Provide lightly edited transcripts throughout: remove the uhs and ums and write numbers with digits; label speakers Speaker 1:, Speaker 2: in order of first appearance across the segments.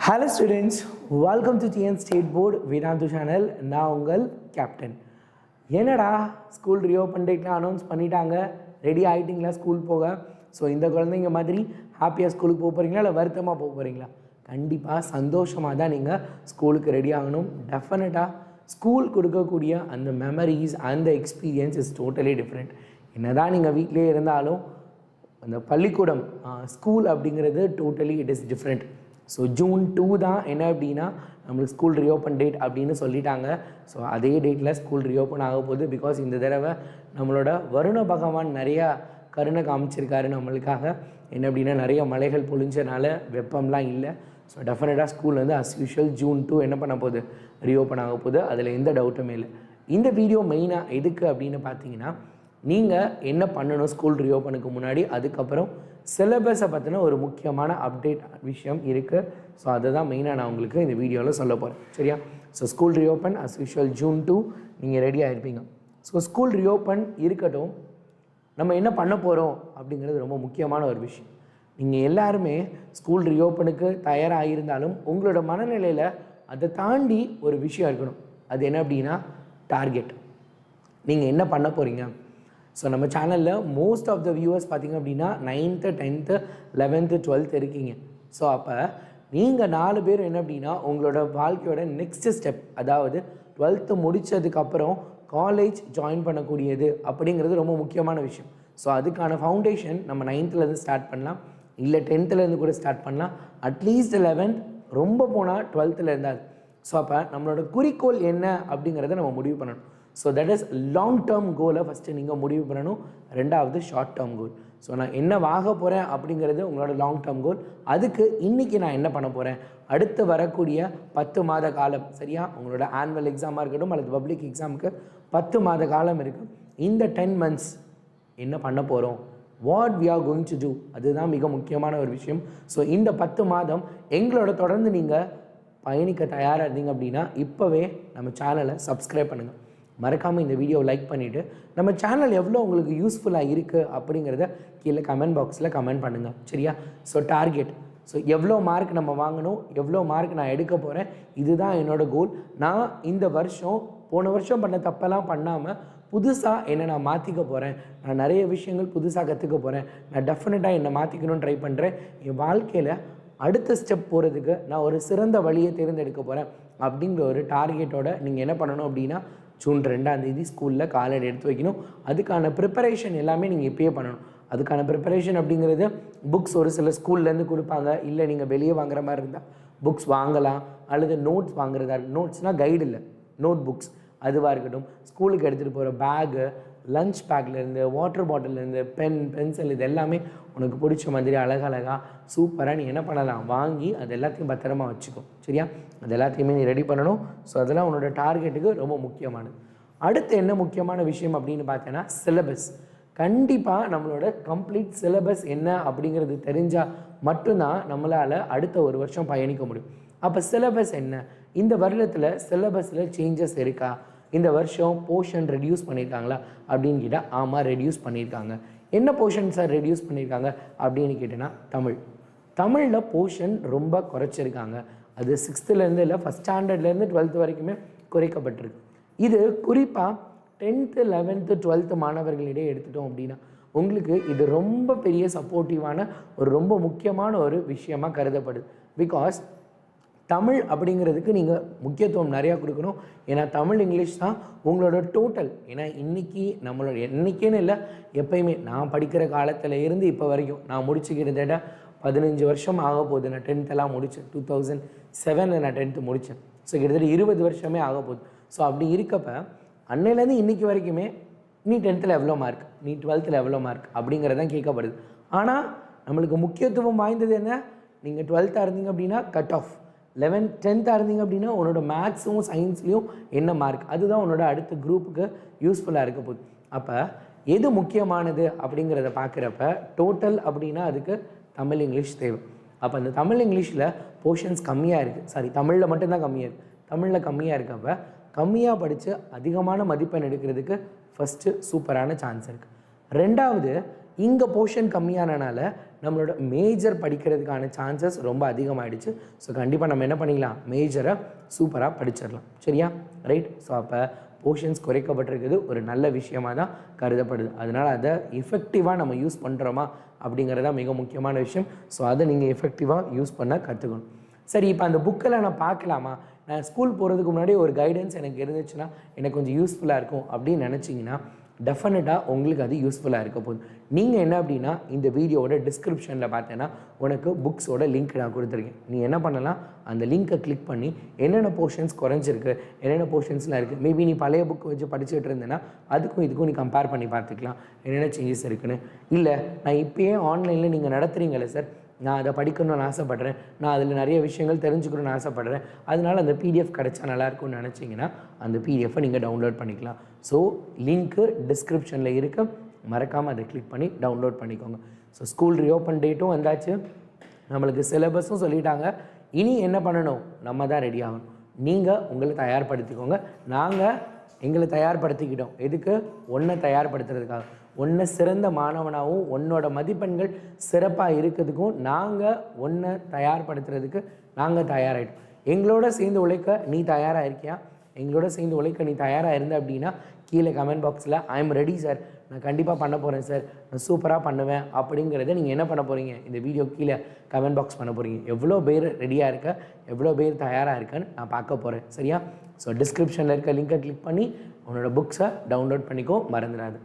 Speaker 1: Hello students, welcome to TN State Board Vedantu channel. நான் உங்கள் captain. என்னடா school reopen டேட்லாம் announce பண்ணிட்டாங்க, ready ஆகிட்டிங்களா school போக? ஸோ இந்த குழந்தைங்க மாதிரி ஹாப்பியாக ஸ்கூலுக்கு போக போகிறீங்களா இல்லை வருத்தமாக போக போகிறீங்களா? கண்டிப்பாக சந்தோஷமாக தான் நீங்கள் ஸ்கூலுக்கு ரெடி ஆகணும். டெஃபினட்டாக ஸ்கூல் கொடுக்கக்கூடிய அந்த மெமரிஸ் அந்த எக்ஸ்பீரியன்ஸ் இஸ் டோட்டலி டிஃப்ரெண்ட். என்ன தான் நீங்கள் வீட்டிலே இருந்தாலும் அந்த பள்ளிக்கூடம் ஸ்கூல் அப்படிங்கிறது totally it is different. So June 2 தான் என்ன அப்படின்னா நம்மளுக்கு ஸ்கூல் ரீஓப்பன் டேட் அப்படின்னு சொல்லிட்டாங்க. ஸோ அதே டேட்டில் ஸ்கூல் ரீஓப்பன் ஆக போகுது. பிகாஸ் இந்த தடவை நம்மளோட வருண பகவான் நிறையா கருணை காமிச்சிருக்காரு நம்மளுக்காக. என்ன அப்படின்னா நிறைய மலைகள் பொழிஞ்சனால வெப்பம்லாம் இல்லை. ஸோ டெஃபினட்டாக ஸ்கூல் வந்து அஸ் யூஷுவல் ஜூன் 2 என்ன பண்ண போகுது, ரீஓப்பன் ஆக போகுது. அதில் எந்த டவுட்டுமே இல்லை. இந்த வீடியோ மெயினாக எதுக்கு அப்படின்னு பார்த்தீங்கன்னா, நீங்கள் என்ன பண்ணணும் ஸ்கூல் ரீஓப்பனுக்கு முன்னாடி, அதுக்கப்புறம் சிலபஸை பற்றின ஒரு முக்கியமான அப்டேட் விஷயம் இருக்குது. ஸோ அதை தான் மெயினாக நான் உங்களுக்கு இந்த வீடியோவில் சொல்ல போகிறேன். சரியா? So school reopen as usual June 2 நீங்கள் ரெடியாக இருப்பீங்க. ஸோ ஸ்கூல் ரீஓப்பன் இருக்கட்டும், நம்ம என்ன பண்ண போகிறோம் அப்படிங்கிறது ரொம்ப முக்கியமான ஒரு விஷயம். நீங்கள் எல்லாருமே ஸ்கூல் ரீஓப்பனுக்கு தயாராக இருந்தாலும் உங்களோட மனநிலையில் அதை தாண்டி ஒரு விஷயம் இருக்கணும். அது என்ன அப்படின்னா டார்கெட். நீங்கள் என்ன பண்ண போகிறீங்க? ஸோ நம்ம சேனலில் மோஸ்ட் ஆஃப் த வியூவர்ஸ் பார்த்திங்க அப்படின்னா 9th 10th 11th 12th இருக்கீங்க. ஸோ அப்போ நீங்கள் 4 பேர் என்ன அப்படின்னா உங்களோட வாழ்க்கையோட நெக்ஸ்ட்டு ஸ்டெப், அதாவது 12th முடித்ததுக்கப்புறம் காலேஜ் ஜாயின் பண்ணக்கூடியது அப்படிங்கிறது ரொம்ப முக்கியமான விஷயம். ஸோ அதுக்கான ஃபவுண்டேஷன் நம்ம 9th ஸ்டார்ட் பண்ணலாம், இல்லை 10th கூட ஸ்டார்ட் பண்ணலாம். அட்லீஸ்ட் 11th, ரொம்ப போனால் 12th இருந்தாது. ஸோ அப்போ நம்மளோட குறிக்கோள் என்ன அப்படிங்கிறத நம்ம முடிவு பண்ணணும். So that is long term கோலை ஃபஸ்ட்டு நீங்கள் முடிவு பண்ணணும். ரெண்டாவது ஷார்ட் டேர்ம் கோல். ஸோ நான் என்ன ஆக போகிறேன் அப்படிங்கிறது உங்களோட லாங் டேர்ம் கோல். அதுக்கு இன்றைக்கி நான் என்ன பண்ண போகிறேன், அடுத்து வரக்கூடிய 10 மாத காலம், சரியா? உங்களோட ஆனுவல் எக்ஸாமாக இருக்கட்டும் அல்லது பப்ளிக் எக்ஸாமுக்கு 10 மாத காலம் இருக்குது. இந்த 10 months என்ன பண்ண போகிறோம், what we are going to do, அதுதான் மிக முக்கியமான ஒரு விஷயம். ஸோ இந்த 10 மாதம் எங்களோட தொடர்ந்து நீங்கள் பயணிக்க தயாராக இருந்தீங்க அப்படின்னா இப்போவே நம்ம சேனலை சப்ஸ்கிரைப் பண்ணுங்கள். மறக்காமல் இந்த வீடியோவை லைக் பண்ணிவிட்டு நம்ம சேனல் எவ்வளோ உங்களுக்கு யூஸ்ஃபுல்லாக இருக்குது அப்படிங்கிறத கீழே கமெண்ட் பாக்ஸில் கமெண்ட் பண்ணுங்கள். சரியா? ஸோ டார்கெட், ஸோ எவ்வளோ மார்க் நம்ம வாங்கணும், எவ்வளோ மார்க் நான் எடுக்க போகிறேன், இதுதான் என்னோடய கோல். நான் இந்த வருஷம் போன வருஷம் பண்ண தப்பெல்லாம் பண்ணாமல் புதுசாக என்னை நான் மாற்றிக்க போகிறேன். நான் நிறைய விஷயங்கள் புதுசாக கற்றுக்க போகிறேன். நான் டெஃபினட்டாக என்னை மாற்றிக்கணும்னு ட்ரை பண்ணுறேன். என் வாழ்க்கையில் அடுத்த ஸ்டெப் போகிறதுக்கு நான் ஒரு சிறந்த வழியை தேர்ந்தெடுக்க போகிறேன் அப்படிங்கிற ஒரு டார்கெட்டோட நீங்கள் என்ன பண்ணணும் அப்படின்னா ஜூன் 2 ஸ்கூலில் காலடி எடுத்து வைக்கணும். அதுக்கான ப்ரிப்பரேஷன் எல்லாமே நீங்கள் இப்போயே பண்ணணும். அதுக்கான ப்ரிப்பரேஷன் அப்படிங்கிறது புக்ஸ் ஒரு சில ஸ்கூல்லேருந்து கொடுப்பாங்க, இல்லை நீங்கள் வெளியே வாங்குற மாதிரி இருந்தால் புக்ஸ் வாங்கலாம், அல்லது நோட்ஸ் வாங்குறதா இருக்குது. நோட்ஸ்னால் கைடு இல்லை, நோட் புக்ஸ் அதுவாக இருக்கட்டும். ஸ்கூலுக்கு எடுத்துகிட்டு போகிற பேகு, லஞ்ச் பேக்லேருந்து, வாட்டர் பாட்டிலேருந்து, பென், பென்சில், இது எல்லாமே உனக்கு பிடிச்ச மாதிரி அழகழகாக சூப்பராக நீ என்ன பண்ணலாம், வாங்கி அது எல்லாத்தையும் பத்திரமா வச்சுக்கோ. சரியா? அது எல்லாத்தையுமே நீ ரெடி பண்ணணும். ஸோ அதெல்லாம் உன்னோட டார்கெட்டுக்கு ரொம்ப முக்கியமானது. அடுத்து என்ன முக்கியமான விஷயம் அப்படின்னு பார்த்தேன்னா சிலபஸ். கண்டிப்பாக நம்மளோட கம்ப்ளீட் சிலபஸ் என்ன அப்படிங்கிறது தெரிஞ்சால் மட்டும்தான் நம்மளால் அடுத்த ஒரு வருஷம் பயணிக்க முடியும். அப்போ சிலபஸ் என்ன, இந்த வருடத்தில் சிலபஸில் சேஞ்சஸ் இருக்கா, இந்த வருஷம் போர்ஷன் ரெடியூஸ் பண்ணியிருக்காங்களா அப்படின்னு கேட்டால் ஆமாம், ரெடியூஸ் பண்ணியிருக்காங்க. என்ன போர்ஷன் சார் ரெடியூஸ் பண்ணியிருக்காங்க அப்படின்னு கேட்டேன்னா தமிழில் போர்ஷன் ரொம்ப குறைச்சிருக்காங்க. அது 6th இல்லை 1st standardலேருந்து 12th வரைக்குமே குறைக்கப்பட்டிருக்கு. இது குறிப்பாக 10th 11th 12th மாணவர்களிடையே எடுத்துட்டோம் அப்படின்னா உங்களுக்கு இது ரொம்ப பெரிய சப்போர்ட்டிவான ஒரு ரொம்ப முக்கியமான ஒரு விஷயமாக கருதப்படுது. பிகாஸ் தமிழ் அப்படிங்கிறதுக்கு நீங்கள் முக்கியத்துவம் நிறையா கொடுக்கணும். ஏன்னா தமிழ் இங்கிலீஷ் தான் உங்களோட டோட்டல். ஏன்னா இன்றைக்கி நம்மளோட என்றைக்கேன்னு இல்லை, எப்பயுமே நான் படிக்கிற காலத்தில் இருந்து இப்போ வரைக்கும் நான் முடிச்சுக்கிட்டேட்ட 15 வருஷம் ஆக போகுது. நான் 10th முடித்தேன், 2007 நான் 10th முடித்தேன். ஸோ கிட்டத்தட்ட 20 வருஷமே ஆக போகுது. ஸோ அப்படி இருக்கப்போ அன்னையிலேருந்து இன்றைக்கி வரைக்குமே நீ 10th எவ்வளோ மார்க், நீ 12th எவ்வளோ மார்க் அப்படிங்கிறதான் கேட்கப்படுது. ஆனால் நம்மளுக்கு முக்கியத்துவம் வாய்ந்தது என்ன, நீங்கள் 12th இருந்தீங்க அப்படின்னா கட் ஆஃப், 11th 10th இருந்தீங்க அப்படின்னா உன்னோட மேக்ஸும் சயின்ஸ்லேயும் என்ன மார்க், அதுதான் உன்னோட அடுத்த குரூப்புக்கு யூஸ்ஃபுல்லாக இருக்க போகுது. அப்போ எது முக்கியமானது அப்படிங்கிறத பார்க்குறப்ப டோட்டல் அப்படின்னா அதுக்கு தமிழ் இங்கிலீஷ் தேவை. அப்போ அந்த தமிழ் இங்கிலீஷில் போர்ஷன்ஸ் கம்மியாக இருக்குது, தமிழில் மட்டும்தான் கம்மியாக இருக்குது. தமிழில் கம்மியாக இருக்கப்போ கம்மியாக படித்து அதிகமான மதிப்பெண் எடுக்கிறதுக்கு ஃபஸ்ட்டு சூப்பரான சான்ஸ் இருக்குது. ரெண்டாவது, இங்கே போர்ஷன் கம்மியானனால நம்மளோட மேஜர் படிக்கிறதுக்கான சான்சஸ் ரொம்ப அதிகமாகிடுச்சு. ஸோ கண்டிப்பாக நம்ம என்ன பண்ணிக்கலாம், மேஜரை சூப்பராக படிச்சிடலாம். சரியா? ரைட். ஸோ அப்போ போர்ஷன்ஸ் குறைக்கப்பட்டிருக்குது ஒரு நல்ல விஷயமாக தான் கருதப்படுது. அதனால் அதை எஃபெக்டிவாக நம்ம யூஸ் பண்ணுறோமா அப்படிங்கிறதா மிக முக்கியமான விஷயம். ஸோ அதை நீங்கள் எஃபெக்டிவாக யூஸ் பண்ண கற்றுக்கணும். சரி, இப்போ அந்த புக்கில் நான் பார்க்கலாமா, நான் ஸ்கூல் போகிறதுக்கு முன்னாடி ஒரு கைடன்ஸ் எனக்கு இருந்துச்சுன்னா எனக்கு கொஞ்சம் யூஸ்ஃபுல்லாக இருக்கும் அப்படின்னு நினச்சிங்கன்னா டெஃபினட்டாக உங்களுக்கு அது யூஸ்ஃபுல்லாக இருக்க போகுது. நீங்கள் என்ன அப்படின்னா இந்த வீடியோவோட டிஸ்கிரிப்ஷனில் பார்த்தேன்னா உனக்கு புக்ஸோட லிங்க் நான் கொடுத்துருக்கேன். நீ என்ன பண்ணலாம், அந்த லிங்க்கை கிளிக் பண்ணி என்னென்ன போர்ஷன்ஸ் குறைஞ்சிருக்கு, என்னென்ன போர்ஷன்ஸ்லாம் இருக்குது, மேபி நீ பழைய புக் வச்சு படிச்சுட்டு இருந்தேன்னா அதுக்கும் இதுக்கும் நீ கம்பேர் பண்ணி பார்த்துக்கலாம் என்னென்ன சேஞ்சஸ் இருக்குன்னு. இல்லை நான் இப்போயே ஆன்லைனில் நீங்கள் நடத்துகிறீங்களே சார், நான் அதை படிக்கணும்னு ஆசைப்பட்றேன், நான் அதில் நிறைய விஷயங்கள் தெரிஞ்சுக்கணும்னு ஆசைப்பட்றேன், அதனால் அந்த பிடிஎஃப் கிடச்சா நல்லாயிருக்கும்னு நினச்சிங்கன்னா அந்த பிடிஎஃபை நீங்கள் டவுன்லோட் பண்ணிக்கலாம். ஸோ லிங்க்கு டிஸ்கிரிப்ஷனில் இருக்க, மறக்காமல் அதை கிளிக் பண்ணி டவுன்லோட் பண்ணிக்கோங்க. ஸோ ஸ்கூல் ரீஓப்பன் டேட்டும் வந்தாச்சு, நம்மளுக்கு சிலபஸும் சொல்லிட்டாங்க. இனி என்ன பண்ணணும், நம்ம தான் ரெடி ஆகணும். நீங்கள் உங்களை தயார்படுத்திக்கோங்க, நாங்கள் எங்களை தயார்படுத்திக்கிட்டோம். எதுக்கு, ஒன்றை தயார்படுத்துறதுக்காக, ஒன்றை சிறந்த மாணவனாகவும் உன்னோட மதிப்பெண்கள் சிறப்பாக இருக்கிறதுக்கும் நாங்கள் ஒன்றை தயார்படுத்துறதுக்கு நாங்கள் தயாராகிட்டோம். எங்களோட சேர்ந்து உழைக்க நீ தயாராக இருக்கியா? எங்களோட சேர்ந்து உழைக்க நீ தயாராக இருந்த அப்படின்னா கீழே கமெண்ட் பாக்ஸில் ஐ எம் ரெடி சார், நான் கண்டிப்பாக பண்ண போகிறேன் சார், நான் சூப்பராக பண்ணுவேன் அப்படிங்கிறத நீங்கள் என்ன பண்ண போகிறீங்க, இந்த வீடியோ கீழே கமெண்ட் பாக்ஸ் பண்ண போகிறீங்க. எவ்வளோ பேர் ரெடியாக இருக்க, எவ்வளோ பேர் தயாராக இருக்கன்னு நான் பார்க்க போகிறேன். சரியா? ஸோ டிஸ்கிரிப்ஷனில் இருக்க லிங்கை கிளிக் பண்ணி உன்னோட புக்ஸை டவுன்லோட் பண்ணிக்கோ, மறந்துடாது.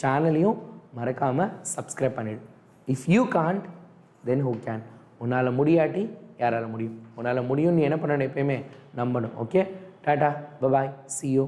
Speaker 1: சேனலையும் மறக்காமல் சப்ஸ்கிரைப் பண்ணிவிடு. If you can't then who can. உன்னால் முடியாட்டி யாரால் முடியும்? உன்னால் முடியும்னு என்ன பண்ணணும், எப்பயுமே நம்பணும். Okay, tata, bye bye, see you.